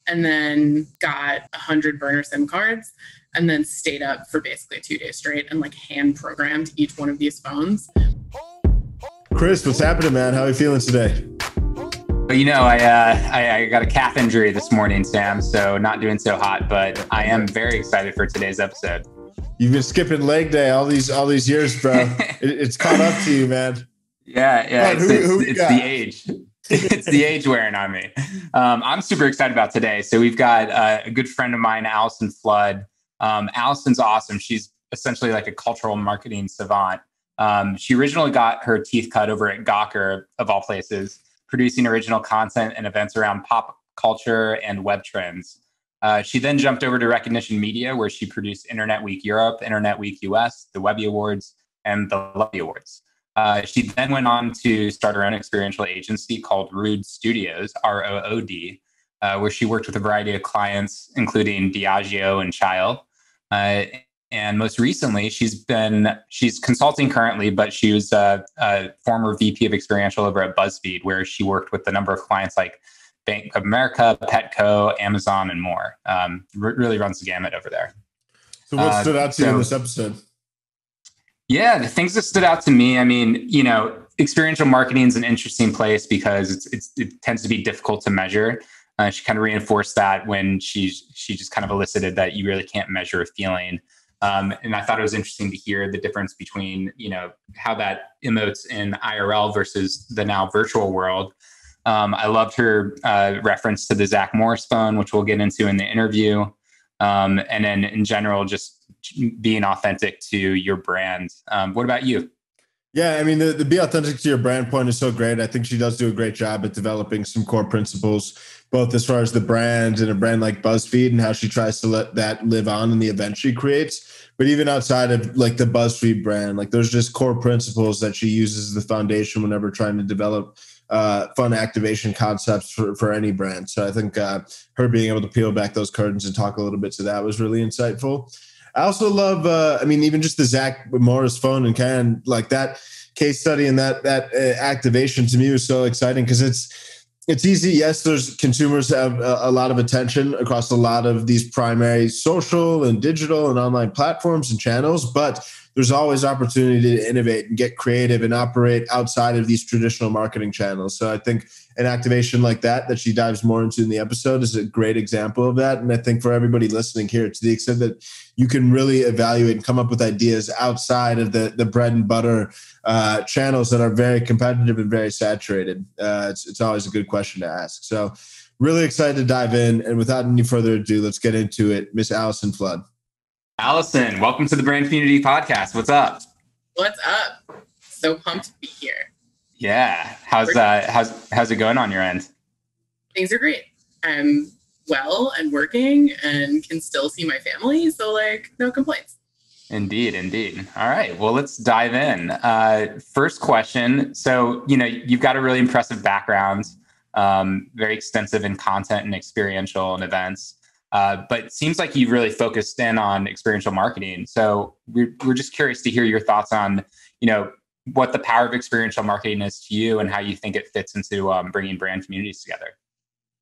and then got 100 burner SIM cards, and then stayed up for basically 2 days straight and like hand programmed each one of these phones. Chris, what's happening, man? How are you feeling today? You know, I got a calf injury this morning, Sam, so not doing so hot, but I am very excited for today's episode. You've been skipping leg day all these years, bro. It's caught up to you, man. Yeah. It's the age. It's the age wearing on me. I'm super excited about today. So we've got a good friend of mine, Alison Flood. Alison's awesome. She's essentially like a cultural marketing savant. She originally got her teeth cut over at Gawker, of all places, producing original content and events around pop culture and web trends. She then jumped over to Recognition Media, where she produced Internet Week Europe, Internet Week US, the Webby Awards, and the Lovie Awards. She then went on to start her own experiential agency called ROOD Studios, ROOD, where she worked with a variety of clients, including Diageo and Cheil. And most recently, she's consulting currently, but she was a former VP of experiential over at BuzzFeed, where she worked with a number of clients like Bank of America, Petco, Amazon, and more. Really runs the gamut over there. So what stood out to you in this episode? Yeah, the things that stood out to me, I mean, you know, experiential marketing is an interesting place because it tends to be difficult to measure. She kind of reinforced that when she just kind of elicited that you really can't measure a feeling. And I thought it was interesting to hear the difference between, you know, how that emotes in IRL versus the now virtual world. I loved her reference to the Zach Morris phone, which we'll get into in the interview. And then in general, just being authentic to your brand. What about you? Yeah, I mean, the be authentic to your brand point is so great. I think she does do a great job at developing some core principles, both as far as the brand and a brand like BuzzFeed and how she tries to let that live on in the event she creates. But even outside of like the BuzzFeed brand, like there's just core principles that she uses as the foundation whenever trying to develop fun activation concepts for any brand. So I think her being able to peel back those curtains and talk a little bit to that was really insightful. I also love, even just the Zach Morris phone and kind of like that case study and that activation to me was so exciting because it's easy. Yes, there's consumers have a lot of attention across a lot of these primary social and digital and online platforms and channels, but there's always opportunity to innovate and get creative and operate outside of these traditional marketing channels. So I think an activation like that she dives more into in the episode is a great example of that. And I think for everybody listening here, to the extent that you can really evaluate and come up with ideas outside of the bread and butter channels that are very competitive and very saturated, it's always a good question to ask. So really excited to dive in. And without any further ado, let's get into it. Miss Alison Flood. Alison, welcome to the Brand Community Podcast. What's up? What's up? So pumped to be here. Yeah. How's it going on your end? Things are great. I'm well and working and can still see my family. So like no complaints. Indeed. All right. Well, let's dive in. First question. So, you know, you've got a really impressive background, very extensive in content and experiential and events. But it seems like you've really focused in on experiential marketing. So we're just curious to hear your thoughts on, you know, what the power of experiential marketing is to you and how you think it fits into bringing brand communities together.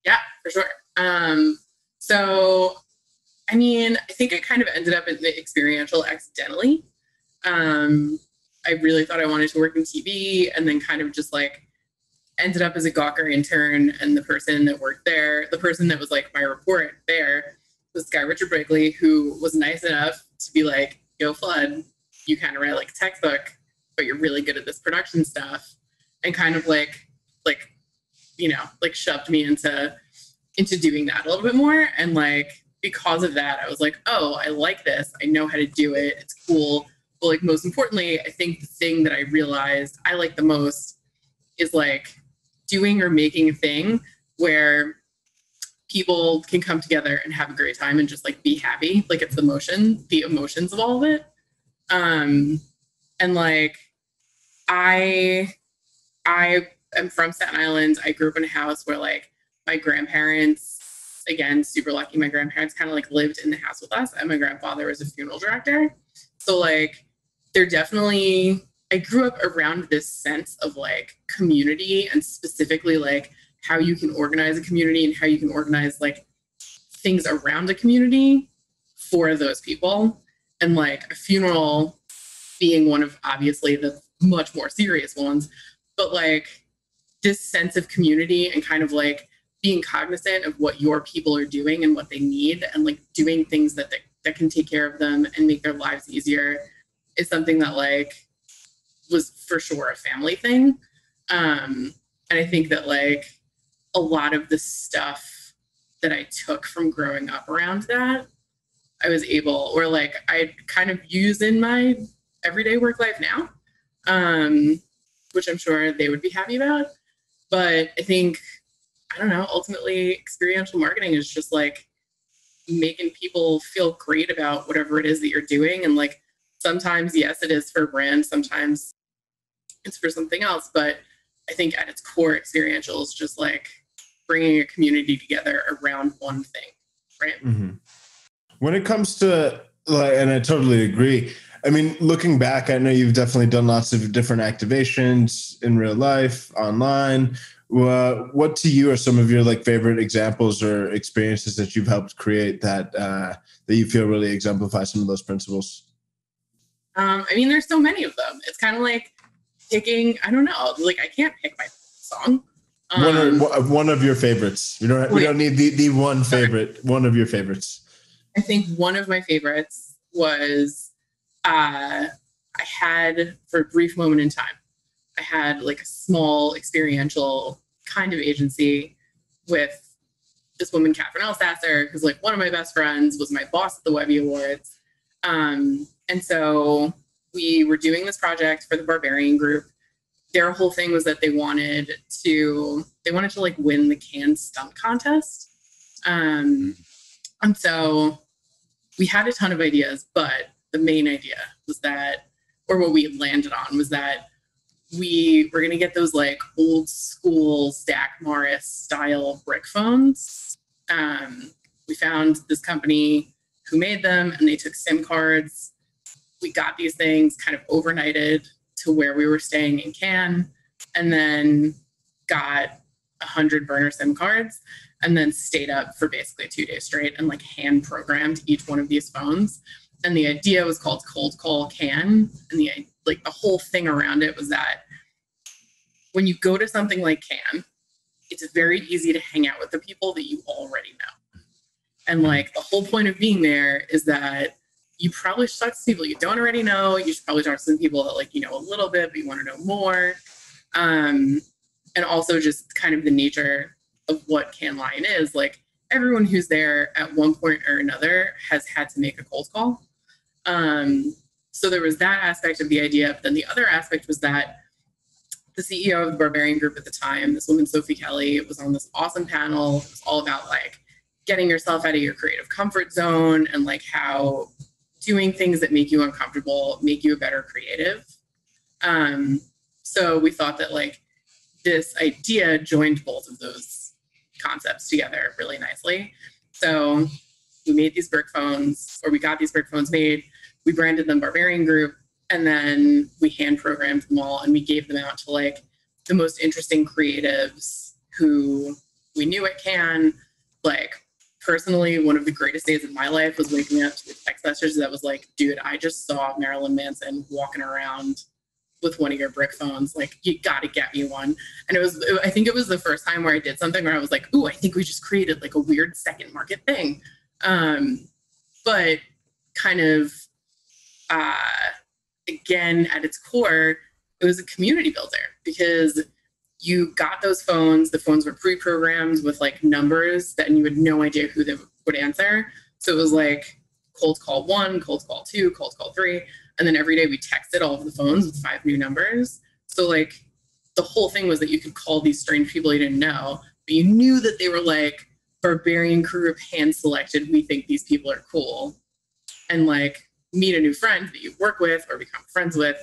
Yeah, for sure. So, I mean, I think I kind of ended up in the experiential accidentally. I really thought I wanted to work in TV and then kind of just like ended up as a Gawker intern, and the person that worked there, the person that was like my report there, was Guy Richard Brickley, who was nice enough to be like, yo, Flood, you kind of write like a textbook, but you're really good at this production stuff, and kind of like, you know, like shoved me into doing that a little bit more. And like, because of that, I was like, oh, I like this. I know how to do it. It's cool. But like, most importantly, I think the thing that I realized I like the most is like doing or making a thing where people can come together and have a great time and just like be happy. Like it's the emotions of all of it. And like, I am from Staten Island. I grew up in a house where like my grandparents, again, super lucky, my grandparents kind of like lived in the house with us, and my grandfather was a funeral director. So like, they're definitely, I grew up around this sense of like community, and specifically like how you can organize a community and how you can organize like things around a community for those people. And like a funeral being one of obviously the much more serious ones, but like this sense of community and kind of like being cognizant of what your people are doing and what they need, and like doing things that can take care of them and make their lives easier, is something that like was for sure a family thing. And I think that like a lot of the stuff that I took from growing up around that, I was able, or like I kind of use in my everyday work life now, which I'm sure they would be happy about. But I think, I don't know, ultimately experiential marketing is just like making people feel great about whatever it is that you're doing. And like, sometimes, yes, it is for a brand. Sometimes it's for something else. But I think at its core, experiential is just like bringing a community together around one thing, right? Mm-hmm. When it comes to, like, and I totally agree. I mean, looking back, I know you've definitely done lots of different activations in real life, online. What to you are some of your like favorite examples or experiences that you've helped create that that you feel really exemplify some of those principles? I mean, there's so many of them. It's kind of like picking, I don't know, like I can't pick my song. One of your favorites. We don't need the one favorite. One of your favorites. I think one of my favorites was I had, for a brief moment in time, I had like a small experiential kind of agency with this woman, Catherine Elsasser, who's like one of my best friends, was my boss at the Webby Awards. And so we were doing this project for the Barbarian Group. Their whole thing was that they wanted to like win the Cannes stunt contest. And so we had a ton of ideas, but the main idea was that, or what we landed on was that we were going to get those like old school Stack Morris style brick phones. We found this company who made them, and they took SIM cards. We got these things kind of overnighted to where we were staying in Cannes, and then got 100 burner SIM cards, and then stayed up for basically 2 days straight and like hand programmed each one of these phones. And the idea was called Cold Call Cannes. And the whole thing around it was that when you go to something like Cannes, it's very easy to hang out with the people that you already know. And like the whole point of being there is that you probably should talk to people you don't already know. You should probably talk to some people that like, you know, a little bit, but you want to know more. And also just kind of the nature of what Cannes Lion is. Like everyone who's there at one point or another has had to make a cold call. So there was that aspect of the idea. But then the other aspect was that the CEO of the Barbarian Group at the time, this woman, Sophie Kelly, was on this awesome panel. It was all about like getting yourself out of your creative comfort zone and like how doing things that make you uncomfortable make you a better creative. So we thought that like this idea joined both of those concepts together really nicely. So we made these brick phones, or we got these brick phones made. We branded them Barbarian Group, and then we hand programmed them all, and we gave them out to like the most interesting creatives who we knew at Cannes. Like personally, one of the greatest days of my life was waking up to a text message that was like, dude, I just saw Marilyn Manson walking around with one of your brick phones. Like, you got to get me one. And I think it was the first time where I did something where I was like, ooh, I think we just created like a weird second market thing. But kind of, again, at its core, it was a community builder because you got those phones. The phones were pre-programmed with like numbers that, and you had no idea who they would answer. So it was like cold call 1, cold call 2, cold call 3. And then every day we texted all of the phones with 5 new numbers. So like the whole thing was that you could call these strange people you didn't know, but you knew that they were like Barbarian Group hand selected. We think these people are cool, and like meet a new friend that you work with or become friends with.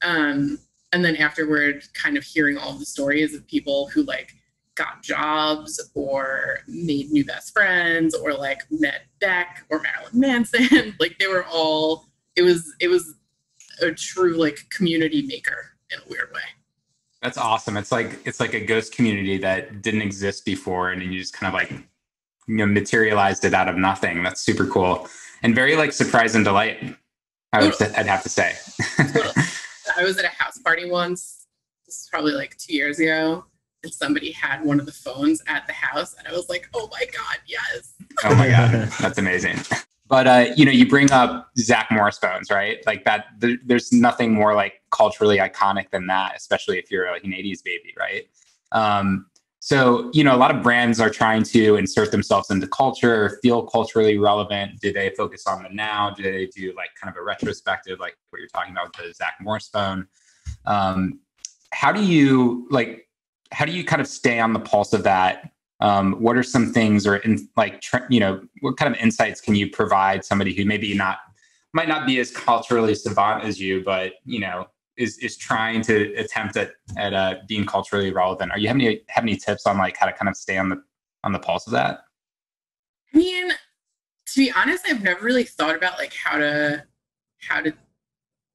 And then afterward, kind of hearing all of the stories of people who like got jobs or made new best friends or like met Beck or Marilyn Manson. Like they were all, it was a true like community maker in a weird way. That's awesome. It's like a ghost community that didn't exist before, and you just kind of like materialized it out of nothing. That's super cool and very like surprise and delight. I'd have to say. I was at a house party once. This is probably like 2 years ago, and somebody had one of the phones at the house, and I was like, "Oh my god, yes!" Oh my god, that's amazing. But you bring up Zach Morris phones, right? Like that. There's nothing more like culturally iconic than that, especially if you're like an '80s baby, right? So, a lot of brands are trying to insert themselves into culture, feel culturally relevant. Do they focus on the now? Do they do like kind of a retrospective, like what you're talking about with the Zach Morris phone? How do you kind of stay on the pulse of that? What are some things what kind of insights can you provide somebody who maybe might not be as culturally savant as you, but, is trying to attempt at being culturally relevant? Are you have any tips on like how to kind of stay on the pulse of that? I mean, to be honest, I've never really thought about like how to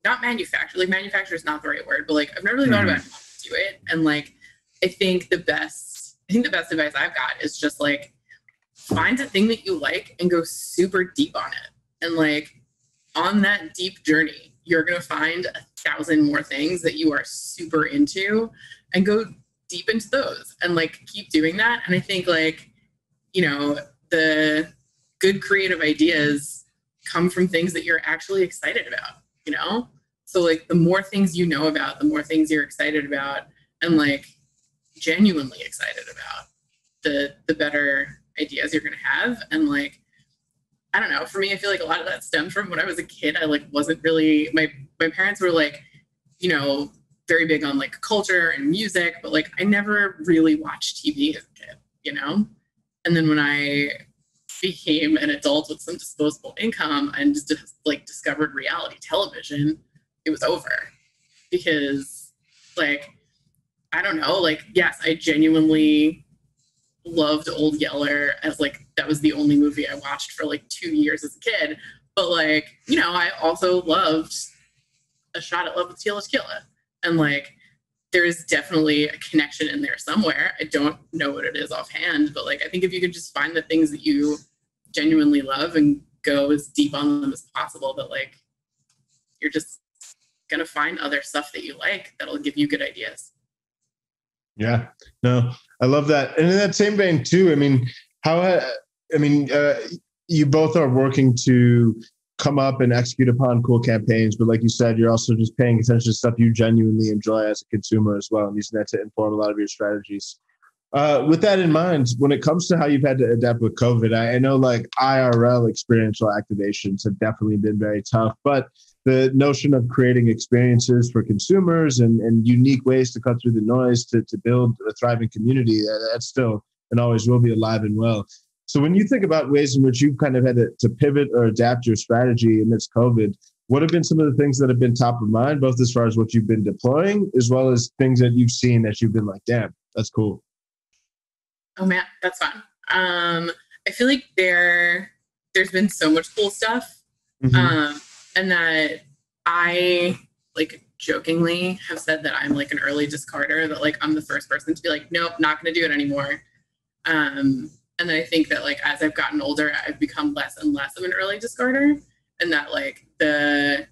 not manufacture. Like manufacture is not the right word, but like I've never really thought about how to do it. And like I think the best advice I've got is just like find a thing that you like and go super deep on it. And like on that deep journey, you're going to find 1,000 more things that you are super into and go deep into those and like keep doing that. And I think like, the good creative ideas come from things that you're actually excited about, So like the more things you know about, the more things you're excited about and like genuinely excited about, the better ideas you're going to have. And like, I don't know, for me, I feel like a lot of that stems from when I was a kid. I like wasn't really, my parents were like, very big on like culture and music, but like I never really watched TV as a kid, And then when I became an adult with some disposable income and just like discovered reality television, it was over. Because like, I don't know, like, yes, I genuinely loved Old Yeller as like that was the only movie I watched for like 2 years as a kid, but like I also loved A Shot at Love with Tila Tequila, and like there is definitely a connection in there somewhere. I don't know what it is offhand, but like I think if you could just find the things that you genuinely love and go as deep on them as possible, that like you're just gonna find other stuff that you like that'll give you good ideas. Yeah, no, I love that. And in that same vein too, you both are working to come up and execute upon cool campaigns, but like you said, you're also just paying attention to stuff you genuinely enjoy as a consumer as well, and using that to inform a lot of your strategies. With that in mind, when it comes to how you've had to adapt with COVID, I know like IRL experiential activations have definitely been very tough, but the notion of creating experiences for consumers and unique ways to cut through the noise to build a thriving community, that's still and always will be alive and well. So when you think about ways in which you've kind of had to pivot or adapt your strategy amidst COVID, what have been some of the things that have been top of mind, both as far as what you've been deploying, as well as things that you've seen that you've been like, damn, that's cool? Oh man, that's fun. I feel like there's been so much cool stuff. Mm-hmm. And that I like jokingly have said that I'm like an early discarder, that like I'm the first person to be like, nope, not going to do it anymore. And then I think that like as I've gotten older, I've become less and less of an early discarder, and that like the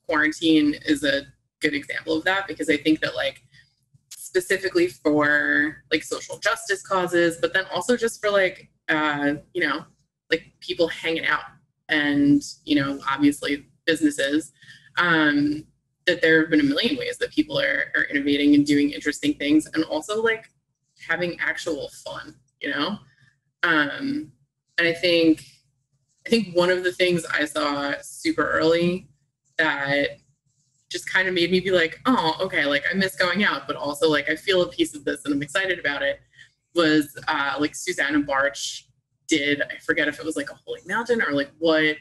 quarantine is a good example of that, because I think that like specifically for like social justice causes, but then also just for like like people hanging out and obviously businesses, that there have been a million ways that people are innovating and doing interesting things, and also like having actual fun, and I think one of the things I saw super early that just kind of made me be like, oh, okay, like I miss going out, but also like I feel a piece of this and I'm excited about it, was like Susanna Bartsch did, I forget if it was like a Holy Mountain or like what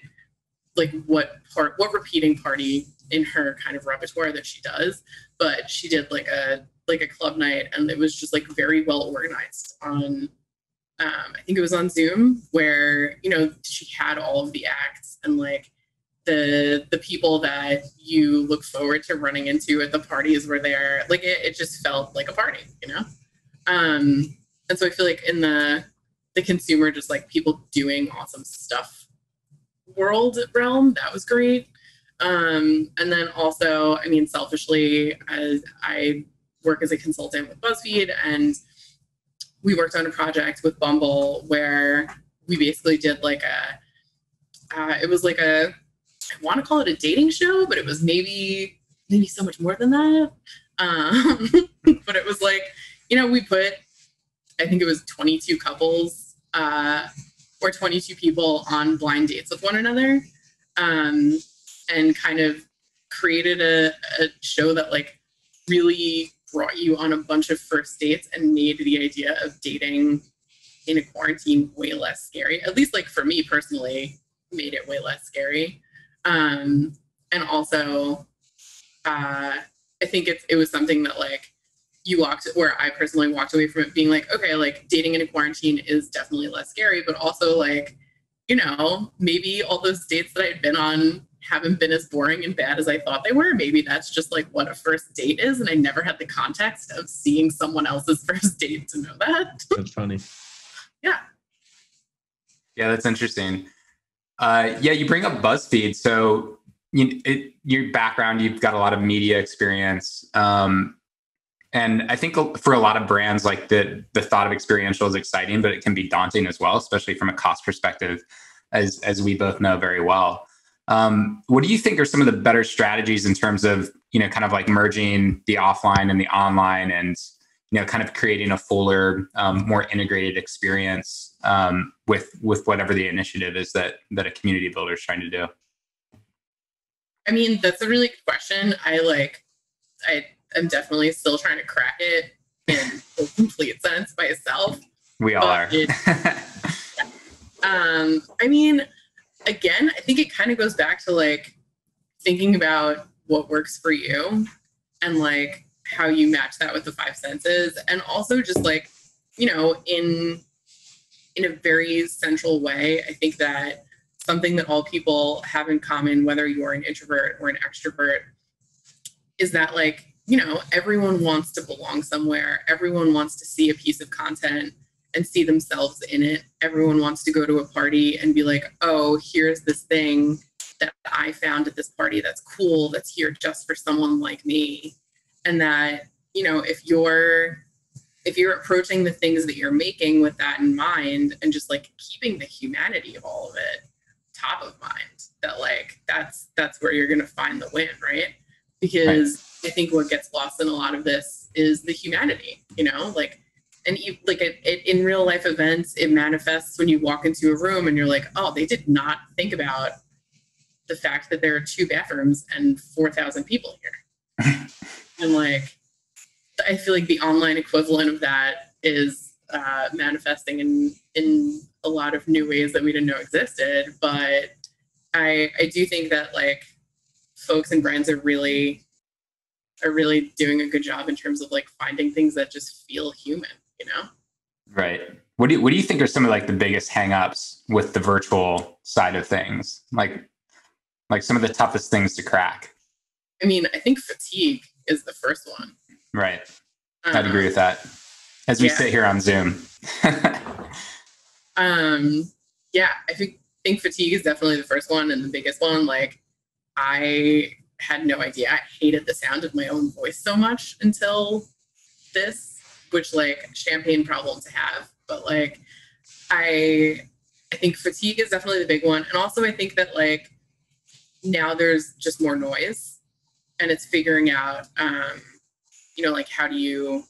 repeating party in her kind of repertoire that she does, but she did like a club night, and it was just like very well organized on I think it was on Zoom, where she had all of the acts, and like the people that you look forward to running into at the parties were there. Like it just felt like a party, And so I feel like in the the consumer, just like people doing awesome stuff realm. That was great. And then also, I mean, selfishly, as I work as a consultant with BuzzFeed, and we worked on a project with Bumble where we basically did like it was like I want to call it a dating show, but it was maybe so much more than that. But it was like, we put, I think it was 22 couples or 22 people on blind dates with one another, and kind of created a show that like really brought you on a bunch of first dates and made the idea of dating in a quarantine way less scary. At least like for me personally, made it way less scary. And also, I think it was something that like where I personally walked away from it being like, okay, like dating in a quarantine is definitely less scary, but also like, maybe all those dates that I'd been on haven't been as boring and bad as I thought they were. Maybe that's just like what a first date is. And I never had the context of seeing someone else's first date to know that. That's funny. Yeah. Yeah, that's interesting. You bring up BuzzFeed. So your background, you've got a lot of media experience. And I think for a lot of brands, like the thought of experiential is exciting, but it can be daunting as well, especially from a cost perspective, as we both know very well. What do you think are some of the better strategies in terms of, kind of like merging the offline and the online and, kind of creating a fuller, more integrated experience with whatever the initiative is that a community builder is trying to do? I mean, that's a really good question. I'm definitely still trying to crack it in a complete sense myself. We all are. I mean, again, I think it kind of goes back to like thinking about what works for you and like how you match that with the five senses. And also just like, in a very central way, I think that something that all people have in common, whether you're an introvert or an extrovert, is that like, everyone wants to belong somewhere. Everyone wants to see a piece of content and see themselves in it. Everyone wants to go to a party and be like, oh, here's this thing that I found at this party that's cool, that's here just for someone like me. And that, if you're approaching the things that you're making with that in mind and just like keeping the humanity of all of it top of mind, that like that's where you're going to find the win, right? Because I think what gets lost in a lot of this is the humanity, like, and in real life events, it manifests when you walk into a room and you're like, oh, they did not think about the fact that there are 2 bathrooms and 4,000 people here. And like, I feel like the online equivalent of that is manifesting in a lot of new ways that we didn't know existed. But I do think that like folks and brands are really doing a good job in terms of like finding things that just feel human, Right. What do you think are some of like the biggest hangups with the virtual side of things? Like some of the toughest things to crack? I mean, I think fatigue is the first one. Right. I'd agree with that. As we sit here on Zoom. I think fatigue is definitely the first one and the biggest one. Like, I had no idea. I hated the sound of my own voice so much until this, which like champagne problem to have. But like, I think fatigue is definitely the big one. And also I think that like now there's just more noise and it's figuring out, like how do you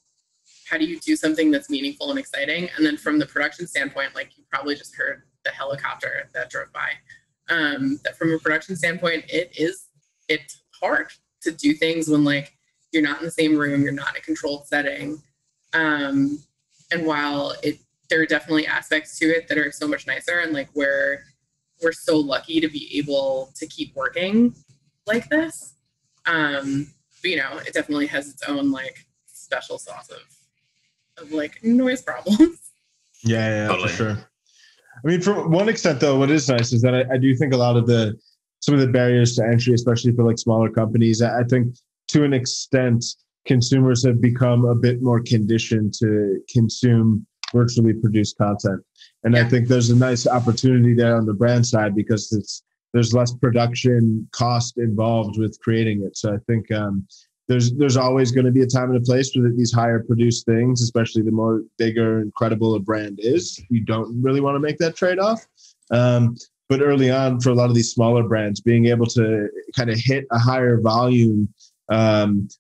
do something that's meaningful and exciting? And then from the production standpoint, like you probably just heard the helicopter that drove by, that from a production standpoint, it's hard to do things when like you're not in the same room, you're not in a controlled setting. And while there are definitely aspects to it that are so much nicer, and like we're so lucky to be able to keep working like this. But it definitely has its own like special sauce of like noise problems. Yeah, totally. For sure. I mean, from one extent though, what is nice is that I do think a lot of some of the barriers to entry, especially for like smaller companies, I think to an extent, consumers have become a bit more conditioned to consume virtually produced content. And I think there's a nice opportunity there on the brand side because there's less production cost involved with creating it. So I think there's always going to be a time and a place for these higher produced things, especially the more bigger and credible a brand is. You don't really want to make that trade-off. But early on, for a lot of these smaller brands, being able to kind of hit a higher volume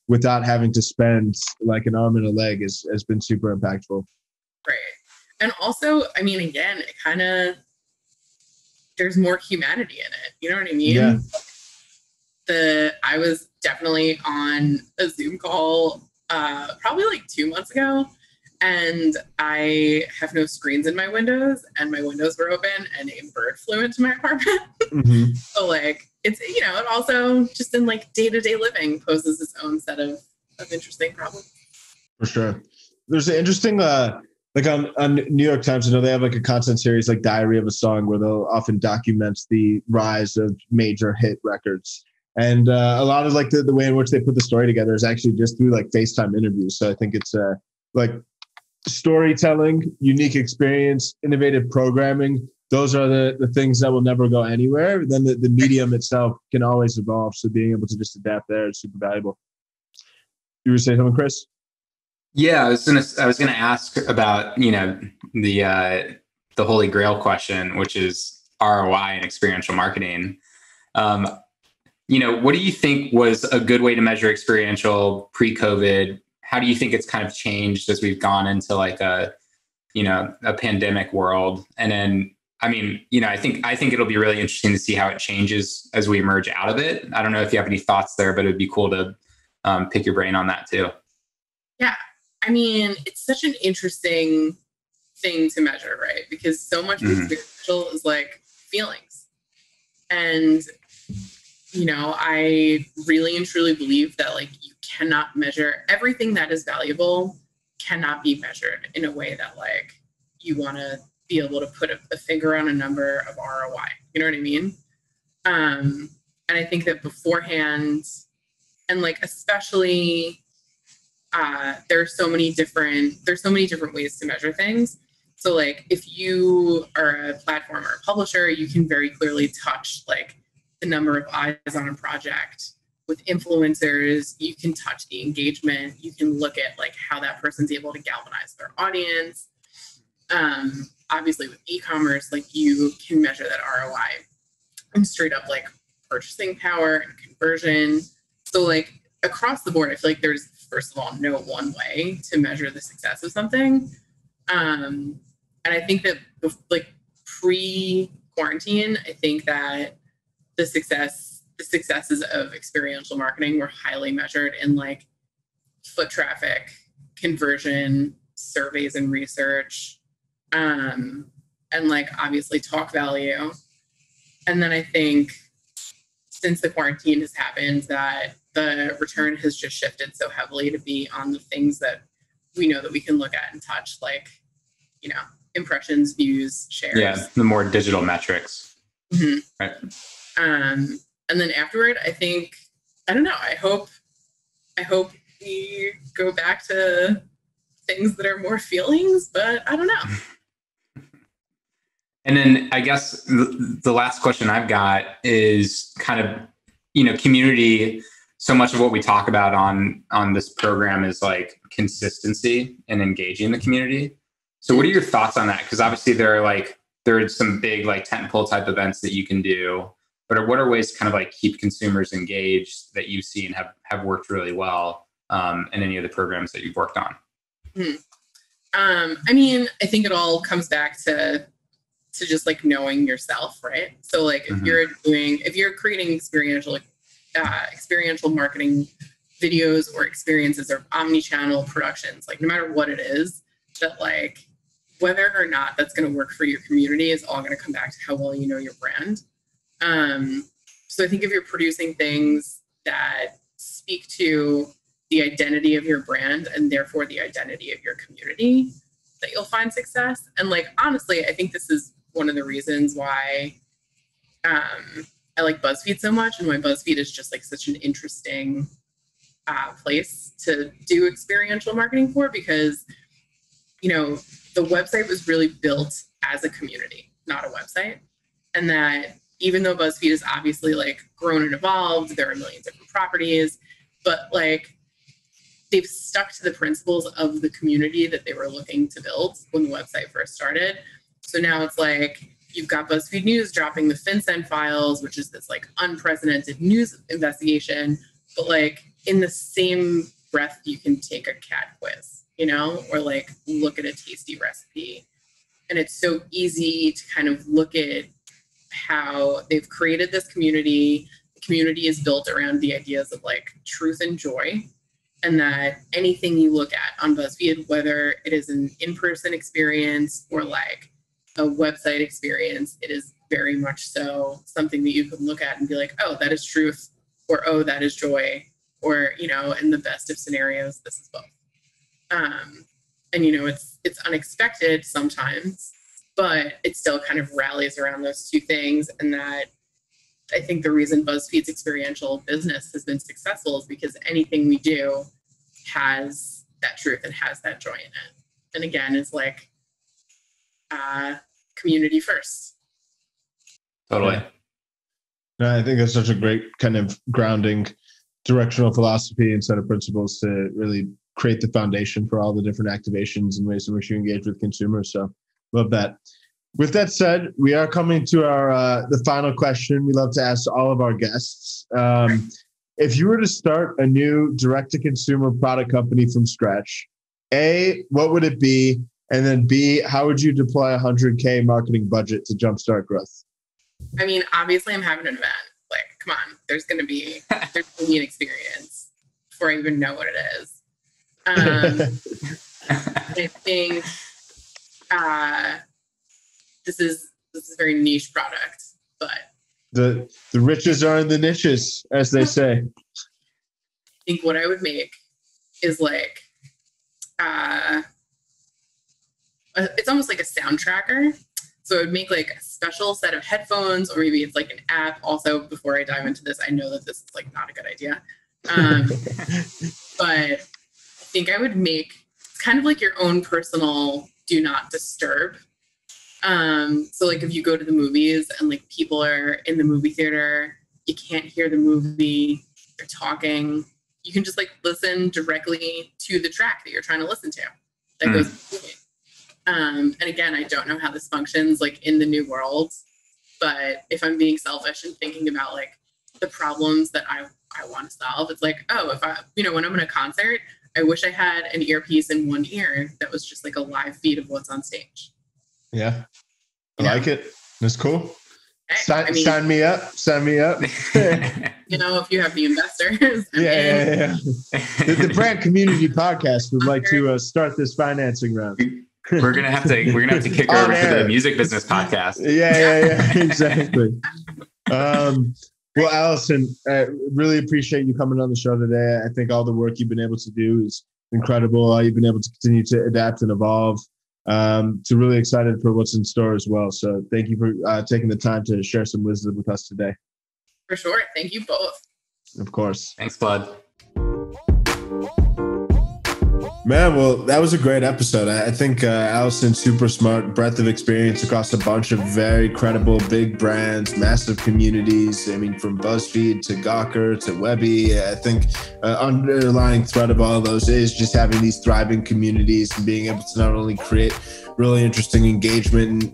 without having to spend like an arm and a leg has been super impactful. Right. And also, I mean, again, it kind of, there's more humanity in it. You know what I mean? Yeah. I was definitely on a Zoom call probably like 2 months ago, and I have no screens in my windows, and my windows were open, and a bird flew into my apartment. Mm-hmm. So like, it's, you know, it also just in like day-to-day living poses its own set of interesting problems. For sure. There's an interesting, like on New York Times, I know they have like a content series like Diary of a Song where they'll often document the rise of major hit records. And a lot of like the way in which they put the story together is actually just through like FaceTime interviews. So I think it's like storytelling, unique experience, innovative programming. Those are the things that will never go anywhere. Then the medium itself can always evolve. So being able to just adapt there is super valuable. You were saying something, Chris? Yeah, I was gonna ask about, you know, the holy grail question, which is ROI and experiential marketing. You know, what do you think was a good way to measure experiential pre-COVID? How do you think it's kind of changed as we've gone into like a pandemic world? And then, I mean, you know, I think it'll be really interesting to see how it changes as we emerge out of it. I don't know if you have any thoughts there, but it'd be cool to pick your brain on that too. Yeah. I mean, it's such an interesting thing to measure, right? Because so much of experiential is like feelings. And, you know, I really and truly believe that like you cannot measure everything that is valuable, cannot be measured in a way that like you want to be able to put a finger on a number of ROI. You know what I mean? And I think that beforehand, and like especially there's so many different ways to measure things. So like if you are a platform or a publisher, you can very clearly touch like the number of eyes on a project. With influencers, you can touch the engagement. You can look at like how that person's able to galvanize their audience. Obviously with e-commerce, like you can measure that ROI and straight up like purchasing power and conversion. So like across the board, I feel like there's, first of all, no one way to measure the success of something. And I think that like pre-quarantine, I think that the successes of experiential marketing were highly measured in like foot traffic, conversion, surveys and research, and like obviously talk value. And then I think since the quarantine has happened, that the return has just shifted so heavily to be on the things that we know that we can look at and touch, like, you know, impressions, views, shares. Yeah, the more digital metrics. Mm-hmm. Right. And then afterward, I think, I don't know, I hope we go back to things that are more feelings, but I don't know. And then I guess the last question I've got is kind of, you know, community. So much of what we talk about on this program is like consistency and engaging the community. So what are your thoughts on that? Because obviously there are some big like tentpole type events that you can do, but what are ways to kind of like keep consumers engaged that you've seen have worked really well in any of the programs that you've worked on? I mean, I think it all comes back to just like knowing yourself, right? So like if you're creating experiential marketing videos or experiences or omni-channel productions, like no matter what it is, that like whether or not that's going to work for your community is all going to come back to how well you know your brand. So I think if you're producing things that speak to the identity of your brand and therefore the identity of your community, that you'll find success. And like, honestly, I think this is one of the reasons why I like BuzzFeed so much, and why BuzzFeed is just like such an interesting place to do experiential marketing for, because, you know, the website was really built as a community, not a website. And that even though BuzzFeed is obviously like grown and evolved, there are millions of different properties, but like they've stuck to the principles of the community that they were looking to build when the website first started. So now it's like you've got BuzzFeed News dropping the FinCEN files, which is this like unprecedented news investigation, but like in the same breath, you can take a cat quiz, you know, or like look at a tasty recipe. And it's so easy to kind of look at how they've created this community. The community is built around the ideas of like truth and joy, and that anything you look at on BuzzFeed, whether it is an in-person experience or like a website experience, it is very much so something that you can look at and be like, oh, that is truth, or oh, that is joy, or, you know, in the best of scenarios, this is both. And, you know, it's unexpected sometimes, but it still kind of rallies around those two things. And that I think the reason BuzzFeed's experiential business has been successful is because anything we do has that truth and has that joy in it. And again, it's like community first. Totally. No, I think that's such a great kind of grounding directional philosophy and set of principles to really create the foundation for all the different activations and ways in which you engage with consumers. So love that. With that said, we are coming to our the final question we love to ask all of our guests. If you were to start a new direct-to-consumer product company from scratch, A, what would it be? And then B, how would you deploy a $100K marketing budget to jumpstart growth? I mean, obviously I'm having an event. Like, come on, there's going to be an experience before I even know what it is. I think this is a very niche product, but the riches are in the niches, as they say. I think what I would make is like it's almost like a sound tracker. So I would make like a special set of headphones, or maybe it's like an app. Also, before I dive into this, I know that this is like not a good idea. But I think I would make kind of like your own personal do not disturb. So like if you go to the movies and like people are in the movie theater, you can't hear the movie, they're talking, you can just like listen directly to the track that you're trying to listen to that goes with the movie. And again, I don't know how this functions like in the new world, but if I'm being selfish and thinking about like the problems that I want to solve, it's like, oh, if I, you know, when I'm in a concert, I wish I had an earpiece in one ear that was just like a live feed of what's on stage. Yeah. I like it. That's cool. I mean, sign me up. Sign me up. You know, if you have the investors. Yeah. The Brand Community Podcast would like to start this financing round. We're gonna have to kick over to the music business podcast. Yeah, exactly. Well, Alison, I really appreciate you coming on the show today. I think all the work you've been able to do is incredible. You've been able to continue to adapt and evolve. So really excited for what's in store as well. So thank you for taking the time to share some wisdom with us today. For sure. Thank you both. Of course. Thanks, Flood. Man, well, that was a great episode. I think Alison's super smart, breadth of experience across a bunch of very credible big brands, massive communities. I mean, from BuzzFeed to Gawker to Webby. I think underlying thread of all of those is just having these thriving communities and being able to not only create really interesting engagement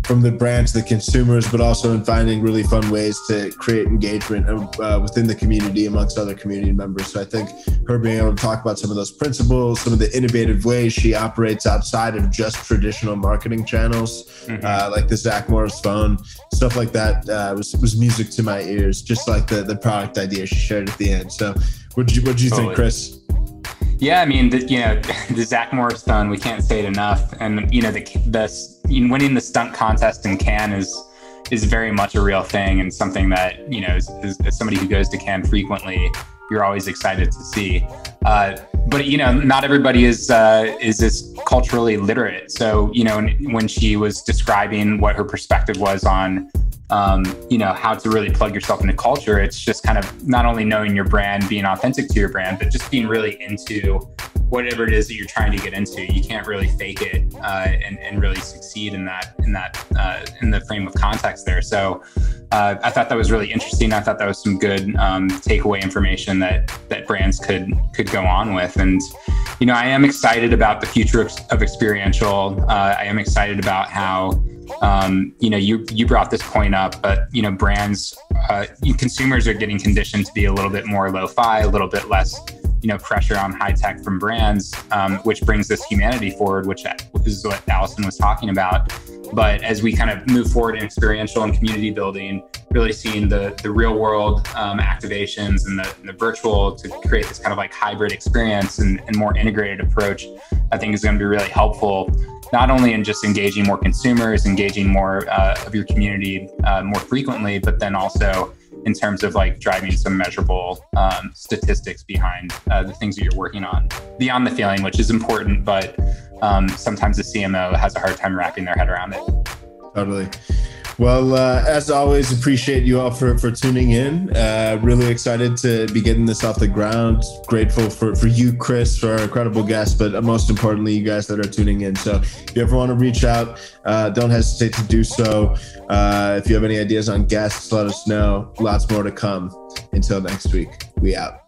from the brand to the consumers, but also in finding really fun ways to create engagement within the community amongst other community members. So I think her being able to talk about some of those principles, some of the innovative ways she operates outside of just traditional marketing channels, like the Zach Morris phone, stuff like that was music to my ears, just like the product idea she shared at the end. So what'd you think, Chris? Yeah, I mean, the Zach Morris phone, we can't say it enough. And, you know, the winning the stunt contest in Cannes is very much a real thing, and something that, you know, as somebody who goes to Cannes frequently, you're always excited to see. But, you know, not everybody is this culturally literate. So, you know, when she was describing what her perspective was on, you know, how to really plug yourself into culture, it's just kind of not only knowing your brand, being authentic to your brand, but just being really into whatever it is that you're trying to get into. You can't really fake it and really succeed in the frame of context there. So I thought that was really interesting. I thought that was some good takeaway information that brands could go on with. And I am excited about the future of experiential. I am excited about how you brought this point up, but brands, consumers are getting conditioned to be a little bit more lo-fi, a little bit less pressure on high tech from brands, which brings this humanity forward, which is what Alison was talking about. But as we kind of move forward in experiential and community building, really seeing the real world activations and the virtual to create this kind of like hybrid experience and more integrated approach, I think is going to be really helpful, not only in just engaging more consumers, engaging more of your community more frequently, but then also in terms of like driving some measurable statistics behind the things that you're working on beyond the feeling, which is important, but sometimes the CMO has a hard time wrapping their head around it. Totally. Well, as always, appreciate you all for tuning in. Really excited to be getting this off the ground. Grateful for you, Chris, for our incredible guest, but most importantly, you guys that are tuning in. So if you ever want to reach out, don't hesitate to do so. If you have any ideas on guests, let us know. Lots more to come. Until next week, we out.